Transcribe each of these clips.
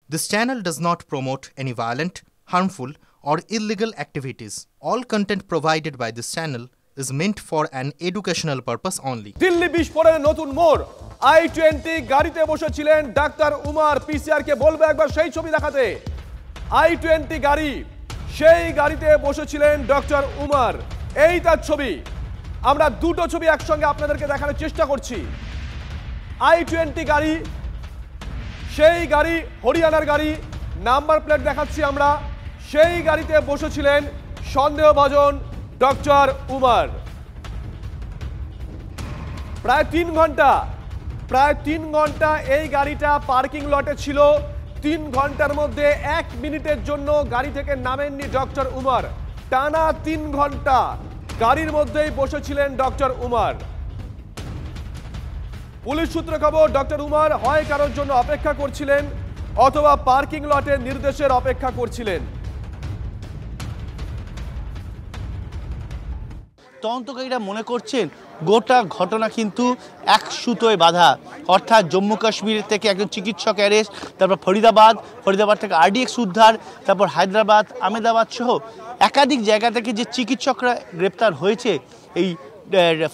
This channel does not promote any violent, harmful, or illegal activities. All content provided by this channel is meant for an educational purpose only. Delhi বিস্ফোরণের নতুন মোড়। i20 গাড়িতে বসেছিলেন doctor উমার। PCR কে বলবে একবার সেই ছবি দেখাতে। i20 গাড়ি, সেই গাড়িতে বসেছিলেন ডক্টর উমার। এই তার ছবি। আমরা দুটো ছবি একসঙ্গে আপনাদেরকে দেখানোর চেষ্টা করছি। i20 গাড়ি, সেই গাড়ি হরিয়ানার গাড়ি, নাম্বার প্লেট দেখাচ্ছি আমরা। সেই গাড়িতে বসেছিলেন সন্দেহভাজন ডক্টর উমার। প্রায় 3 ঘন্টা এই গাড়িটা পার্কিং লটে ছিল। 3 ঘন্টার মধ্যে 1 মিনিটের জন্য গাড়ি থেকে নামেননি ডক্টর উমার। টানা 3 ঘন্টা গাড়ির মধ্যেই বসেছিলেন ডক্টর উমার। পুলিশ সূত্রে খবর, ডক্টর উমার হয় কারোর জন্য অপেক্ষা করছিলেন অথবা পার্কিং লটের নির্দেশের অপেক্ষা করছিলেন। তদন্তকারীরা মনে করছেন গোটা ঘটনা কিন্তু এক সুতোয় বাঁধা, অর্থাৎ জম্মু কাশ্মীর থেকে একজন চিকিৎসক অ্যারেস্ট, তারপর ফরিদাবাদ থেকে RDX উদ্ধার, তারপর হায়দ্রাবাদ, আহমেদাবাদ সহ একাধিক জায়গা থেকে যে চিকিৎসকরা গ্রেপ্তার হয়েছে এই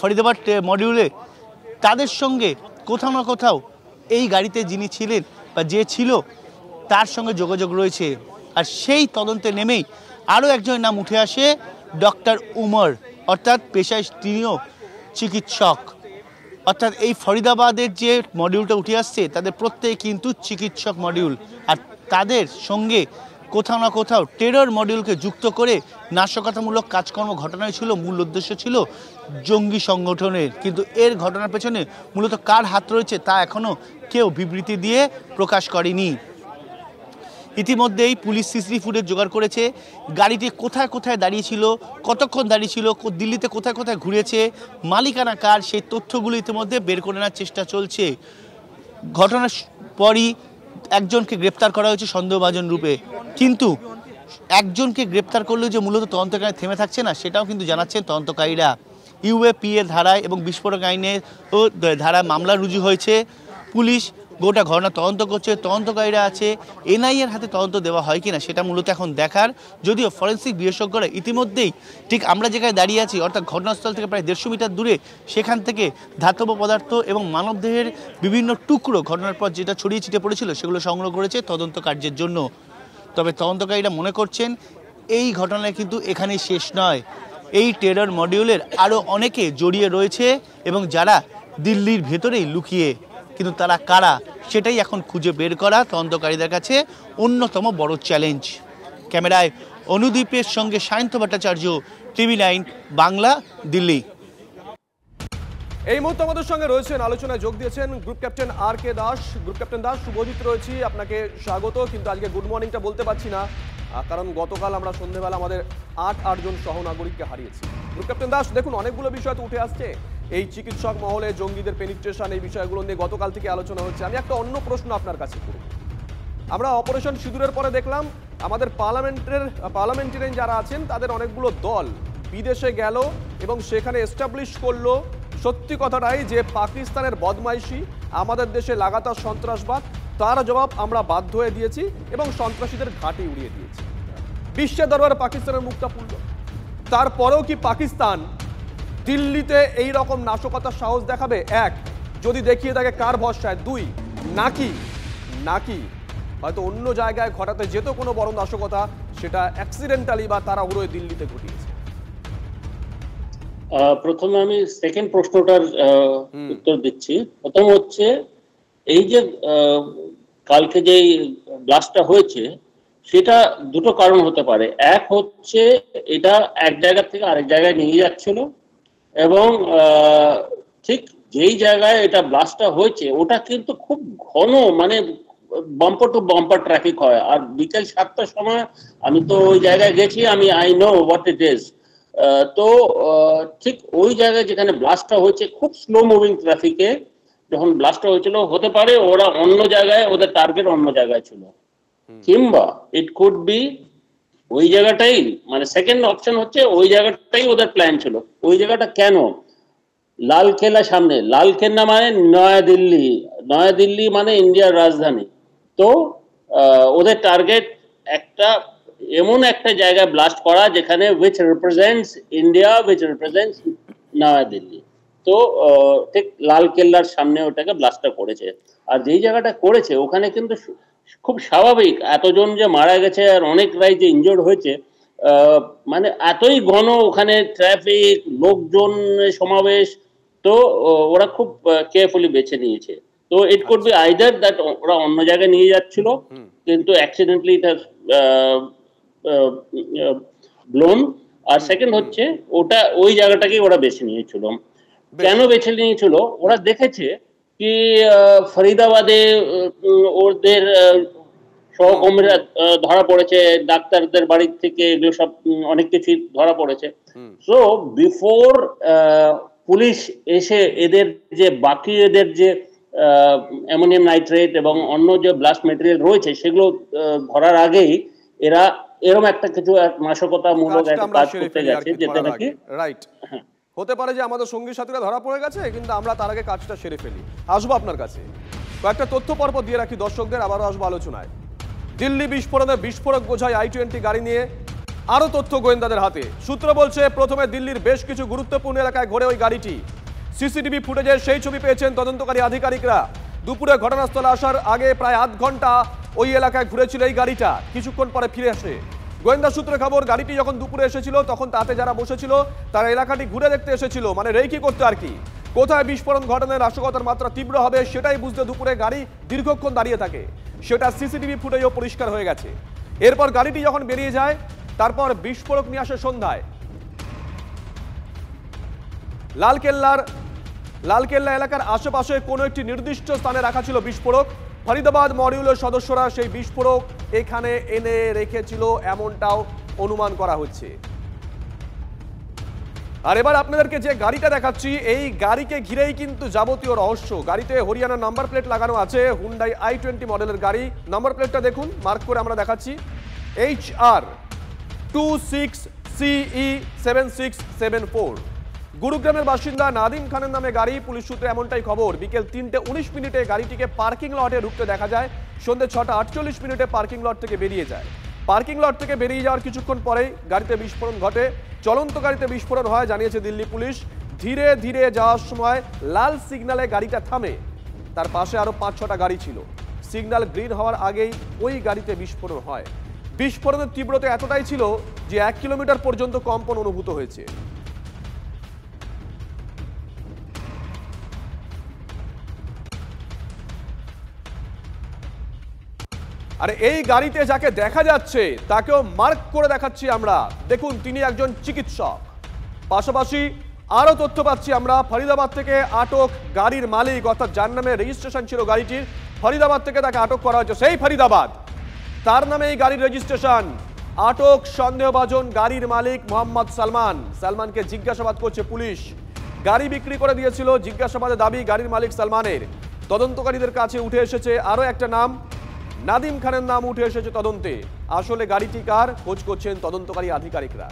ফরিদাবাদ মডিউলে, তাদের সঙ্গে কোথাও না কোথাও এই গাড়িতে যিনি ছিলেন বা যে ছিল তার সঙ্গে যোগাযোগ রয়েছে। আর সেই তদন্তে নেমেই আরও একজনের নাম উঠে আসে, ডক্টর উমর, অর্থাৎ পেশায় তিনিও চিকিৎসক। অর্থাৎ এই ফরিদাবাদের যে মডিউলটা উঠে আসছে তাদের প্রত্যেকে কিন্তু চিকিৎসক মডিউল। আর তাদের সঙ্গে কোথাও না কোথাও টেরর মডিউলকে যুক্ত করে নাশকতামূলক কাজকর্ম ঘটানো ছিল। মূল উদ্দেশ্য ছিল জঙ্গি সংগঠনের। কিন্তু এর ঘটনার পেছনে মূলত কার হাত রয়েছে তা এখনও কেউ বিবৃতি দিয়ে প্রকাশ করেনি। ইতিমধ্যেই পুলিশ সিসিটিভি ফুটেজ জোগাড় করেছে। গাড়িটি কোথায় কোথায় দাঁড়িয়েছিল, কতক্ষণ দাঁড়িয়েছিল, দিল্লিতে কোথায় কোথায় ঘুরেছে, মালিকানা কার, সেই তথ্যগুলো ইতিমধ্যে বের করে নেওয়ার চেষ্টা চলছে। ঘটনার পরই একজনকে গ্রেপ্তার করা হয়েছে সন্দেহভাজন রূপে। কিন্তু একজনকে গ্রেপ্তার করলেও যে মূলত তদন্তকারী থেমে থাকছে না, সেটাও কিন্তু জানাচ্ছেন তদন্তকারীরা। UAPA ধারায় এবং বিস্ফোরক আইনে ধারায় মামলা রুজু হয়েছে। পুলিশ গোটা ঘটনা তদন্ত করছে, তদন্তকারীরা আছে। NIA-র হাতে তদন্ত দেওয়া হয় কিনা সেটা মূলত এখন দেখার। যদিও ফরেন্সিক বিশেষজ্ঞরা ইতিমধ্যেই ঠিক আমরা যেখানে দাঁড়িয়ে আছি, অর্থাৎ ঘটনাস্থল থেকে প্রায় 150 মিটার দূরে, সেখান থেকে ধাতব পদার্থ এবং মানবদেহের বিভিন্ন টুকরো ঘটনার পর যেটা ছড়িয়ে ছিটে পড়েছিল সেগুলো সংগ্রহ করেছে তদন্ত কার্যের জন্য। তবে তদন্তকারীরা মনে করছেন এই ঘটনায় কিন্তু এখানেই শেষ নয়। এই টেরর মডিউলের আরও অনেকে জড়িয়ে রয়েছে এবং যারা দিল্লির ভেতরেই লুকিয়ে। কিন্তু তারা কারা সেটাই এখন খুঁজে বের করা তদন্তকারীদের কাছে অন্যতম বড় চ্যালেঞ্জ। ক্যামেরায় অনুদীপের সঙ্গে সায়ন্ত ভট্টাচার্য, TV9 বাংলা, দিল্লি। এই মুহূর্তে আমাদের সঙ্গে রয়েছেন, আলোচনায় যোগ দিয়েছেন group captain RK Das. Group captain Das, Subhajit রয়েছি, আপনাকে স্বাগত। কিন্তু আজকে গুড মর্নিংটা বলতে পারছি না, কারণ গতকাল আমরা সন্ধ্যেবেলা আমাদের 8 জন সহনাগরিককে হারিয়েছি। গ্রুপ ক্যাপ্টেন দাস, দেখুন অনেকগুলো বিষয় তো উঠে আসছে। এই চিকিৎসক মহলে জঙ্গিদের পেনিট্রেশন, এই বিষয়গুলো নিয়ে গতকাল থেকে আলোচনা হচ্ছে। আমি একটা অন্য প্রশ্ন আপনার কাছে করব। আমরা অপারেশন সিঁদুরের পরে দেখলাম আমাদের পার্লামেন্টারিয়ান যারা আছেন তাদের অনেকগুলো দল বিদেশে গেল এবং সেখানে এস্টাবলিশ করলো সত্যি কথাটাই যে পাকিস্তানের বদমাইশি, আমাদের দেশে লাগাতার সন্ত্রাসবাদ, তার জবাব আমরা বাধ্য হয়ে দিয়েছি এবং সন্ত্রাসীদের ঘাঁটি উড়িয়ে দিয়েছি। বিশ্বের দরবারে পাকিস্তানের মুখটা পুরল। তারপরেও কি পাকিস্তান দিল্লিতে এই রকম নাশকতার সাহস দেখাবে? এক, যদি দেখিয়ে থাকে কার ভরসায়? 2, নাকি হয়তো অন্য জায়গায় ঘটাতে যেত কোনো বড় নাশকতা, সেটা অ্যাক্সিডেন্টালি বা তারা উড়ে দিল্লিতে ঘটিয়েছে। প্রথমে আমি সেকেন্ড প্রশ্নটার উত্তর দিচ্ছি। প্রথম হচ্ছে এই যে কালকে যে ব্লাস্টটা হয়েছে সেটা দুটো কারণ হতে পারে। এক হচ্ছে এটা এক জায়গা থেকে আরেক জায়গায় নিয়ে যাচ্ছিল এবং ঠিক যেই জায়গায় এটা ব্লাস্টটা হয়েছে ওটা কিন্তু খুব ঘন, মানে বাম্পার টু বাম্পার ট্রাফিক হয়। আর বিকেল 7টার সময় আমি তো ওই জায়গায় গেছি, I know what it is. তো ঠিক ওই জায়গায় যেখানে ব্লাস্টটা হয়েছে খুব স্লো মুভিং ট্রাফিকে যখন ব্লাস্টটা হয়েছিল, হতে পারে ওরা অন্য জায়গায়, ওদের টার্গেট অন্য জায়গায় ছিল, কিংবা ইট কুড বি ওই জায়গাটাই, মানে সেকেন্ড অপশন হচ্ছে ওই জায়গাটাই ওদের প্ল্যান ছিল। ওই জায়গাটা কেন? লালকেল্লা সামনে, লালকেল্লা মানে নয়াদিল্লি, নয়াদিল্লি মানে ইন্ডিয়ার রাজধানী। তো ওদের টার্গেট একটা এমন একটা জায়গায় ব্লাস্ট করা যেখানে which represents India, which represents নয়া দিল্লি। তো ঠিক লাল কেল্লার সামনে ওটাকে ব্লাস্টটা করেছে। আর যেই জায়গাটা করেছে ওখানে কিন্তু খুব স্বাভাবিক, এতজন যে মারা গেছে আর অনেকরাই যে ইনজোর্ড হয়েছে, মানে এতই ঘন ওখানে ট্রাফিক, লোকজন সমাবেশ, তো ওরা খুব কেয়ারফুলি বেছে নিয়েছে। তো it could be either that ওরা অন্য জায়গায় নিয়ে যাচ্ছিল কিন্তু অ্যাক্সিডেন্টলি এটা ব্লোন, আর সেকেন্ড হচ্ছে ওটা ওই জায়গাটাকে ওরা বেছে নিয়েছিল। কেন বেছে নিয়েছিল? ওরা দেখেছে কি ফরিদাবাদে ওদের সহকর্মীরা ধরা পড়েছে, ডাক্তারদের বাড়ি থেকে এগুলো সব অনেক কিছু ধরা পড়েছে। সো বিফোর পুলিশ এসে এদের যে বাকি এদের যে অ্যামোনিয়াম নাইট্রেট এবং অন্য যে ব্লাস্ট মেটেরিয়াল রয়েছে সেগুলো ধরার আগেই এরা এরকম একটা কিছু নাশকতামূলক একটা কাজ করতে গেছে যেটা নাকি রাইট হতে পারে যে আমাদের সঙ্গী সাথীরা ধরা পড়ে গেছে, কিন্তু আমরা তার আগে কাজটা সেরে ফেলি। আসবো আপনার কাছে, কয়েকটা তথ্য পর্ব দিয়ে রাখি দর্শকদের, আবারও আসবো আলোচনায়। দিল্লি বিস্ফোরণে বিস্ফোরক বোঝাই i-20 গাড়ি নিয়ে আরো তথ্য গোয়েন্দাদের হাতে। সূত্র বলছে প্রথমে দিল্লির বেশ কিছু গুরুত্বপূর্ণ এলাকায় ঘোরে ওই গাড়িটি। সিসিটিভি ফুটেজের সেই ছবি পেয়েছেন তদন্তকারী আধিকারিকরা। দুপুরে ঘটনাস্থলে আসার আগে প্রায় আধ ঘন্টা ওই এলাকায় ঘুরেছিল এই গাড়িটা, কিছুক্ষণ পরে ফিরে আসে। গোয়েন্দা সূত্রে খবর, গাড়িটি যখন দুপুরে এসেছিল তখন তাতে যারা বসেছিল তারা এলাকাটি ঘুরে দেখতে এসেছিল, মানে রেকি করতে আর কি। কোথায় বিস্ফোরণ ঘটনায় নাশকতার মাত্রা তীব্র হবে সেটাই বুঝতে দুপুরে গাড়ি দীর্ঘক্ষণ দাঁড়িয়ে থাকে, সেটা সিসিটিভি ফুটেজও পরিষ্কার হয়ে গেছে। এরপর গাড়িটি যখন বেরিয়ে যায় তারপর বিস্ফোরক নিয়ে আসে সন্ধ্যায়। লালকেল্লা এলাকার আশেপাশে কোনো একটি নির্দিষ্ট স্থানে রাখা ছিল বিস্ফোরক। ফরিদাবাদ মডিউলের সদস্যরা সেই বিস্ফোরক এখানে এনে রেখেছিল এমনটাও অনুমান করা হচ্ছে। আর এবার আপনাদেরকে যে গাড়িটা দেখাচ্ছি এই গাড়িকে ঘিরেই কিন্তু যাবতীয় রহস্য। গাড়িতে হরিয়ানা নাম্বার প্লেট লাগানো আছে, হুন্ডাই i-20 মডেলের গাড়ি। নাম্বার প্লেটটা দেখুন, মার্ক করে আমরা দেখাচ্ছি, HR26CE7674। গুরুগ্রামের বাসিন্দা নাদিম খানের নামে গাড়ি। পুলিশ সূত্রে এমনটাই খবর। বিকেল 3:19 গাড়িটিকে পার্কিং লটে ঢুকতে দেখা যায়। সন্ধ্যে 6:48 পার্কিং লট থেকে বেরিয়ে যায়। পার্কিং লট থেকে বেরিয়ে যাওয়ার কিছুক্ষণ পরেই গাড়িতে বিস্ফোরণ ঘটে। চলন্ত গাড়িতে বিস্ফোরণ হয় জানিয়েছে দিল্লি পুলিশ। ধীরে ধীরে যাওয়ার সময় লাল সিগন্যালে গাড়িটা থামে, তার পাশে আরো 5-6টা গাড়ি ছিল। সিগন্যাল গ্রিন হওয়ার আগেই ওই গাড়িতে বিস্ফোরণ হয়। বিস্ফোরণের তীব্রতা এতটাই ছিল যে 1 কিলোমিটার পর্যন্ত কম্পন অনুভূত হয়েছে। আর এই গাড়িতে যাকে দেখা যাচ্ছে তাকেও মার্ক করে দেখাচ্ছি আমরা। দেখুন, তিনি একজন চিকিৎসক। পাশাপাশি আরো তথ্য পাচ্ছি আমরা, ফরিদাবাদ থেকে আটক গাড়ির মালিক, অর্থাৎ যার নামে রেজিস্ট্রেশন ছিল গাড়িটির, ফরিদাবাদ থেকে তাকে আটক করা হয়েছে। সেই ফরিদাবাদ, তার নামে এই গাড়ির রেজিস্ট্রেশন। আটক সন্দেহভাজন গাড়ির মালিক মোহাম্মদ সালমান। সালমানকে জিজ্ঞাসাবাদ করছে পুলিশ। গাড়ি বিক্রি করে দিয়েছিল, জিজ্ঞাসাবাদে দাবি গাড়ির মালিক সালমানের। তদন্তকারীদের কাছে উঠে এসেছে আরো একটা নাম, নাদিম খানের নাম উঠে এসেছে তদন্তে। আসলে গাড়িটি কার খোঁজ করছেন তদন্তকারী আধিকারিকরা।